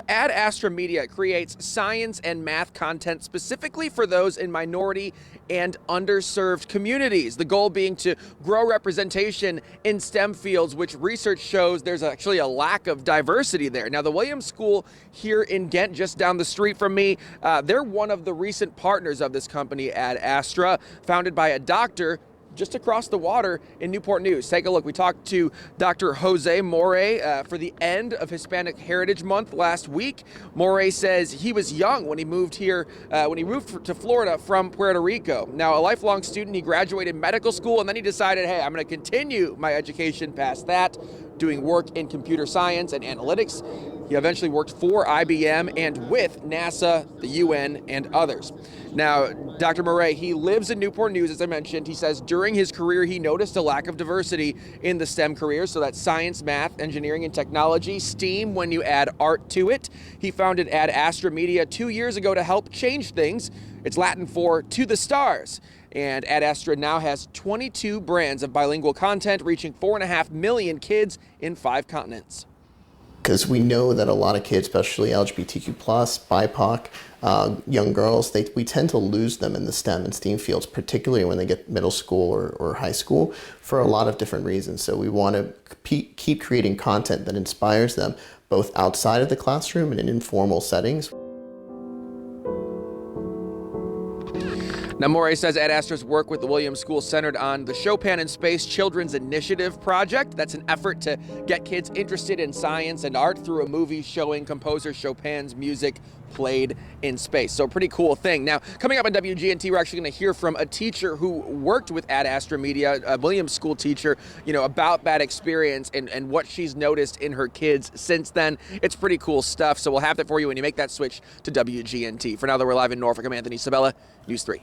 Astro Media creates science and math content specifically for those in minority and underserved communities. The goal being to grow representation in STEM fields, which research shows there's actually a lack of diversity there. Now, the Williams School here in Ghent, just down the street from me, they're one of the recent partners of this company, Ad Astra, founded by a doctor just across the water in Newport News. Take a look. We talked to Dr. Jose Mouri for the end of Hispanic Heritage Month last week. Mouri says he was young when he moved here, when he moved to Florida from Puerto Rico. Now, a lifelong student, he graduated medical school, and then he decided, hey, I'm going to continue my education past that, doing work in computer science and analytics. He eventually worked for IBM and with NASA, the UN, and others. Now, Dr. Mouri, he lives in Newport News, as I mentioned. He says during his career, he noticed a lack of diversity in the STEM careers, so that's science, math, engineering, and technology, STEAM when you add art to it. He founded Ad Astra Media 2 years ago to help change things. It's Latin for to the stars. And Ad Astra now has 22 brands of bilingual content, reaching 4.5 million kids in 5 continents. Because we know that a lot of kids, especially LGBTQ+, BIPOC, young girls, we tend to lose them in the STEM and STEAM fields, particularly when they get middle school or high school, for a lot of different reasons. So we want to keep creating content that inspires them, both outside of the classroom and in informal settings. Now, Mouri says Ad Astra's work with the Williams School centered on the Chopin in Space Children's Initiative project. That's an effort to get kids interested in science and art through a movie showing composer Chopin's music played in space. So a pretty cool thing. Now, coming up on WGNT, we're actually going to hear from a teacher who worked with Ad Astra Media, a Williams School teacher, about that experience and what she's noticed in her kids since then. It's pretty cool stuff. So we'll have that for you when you make that switch to WGNT. For now, though, we're live in Norfolk. I'm Anthony Sabella, News 3.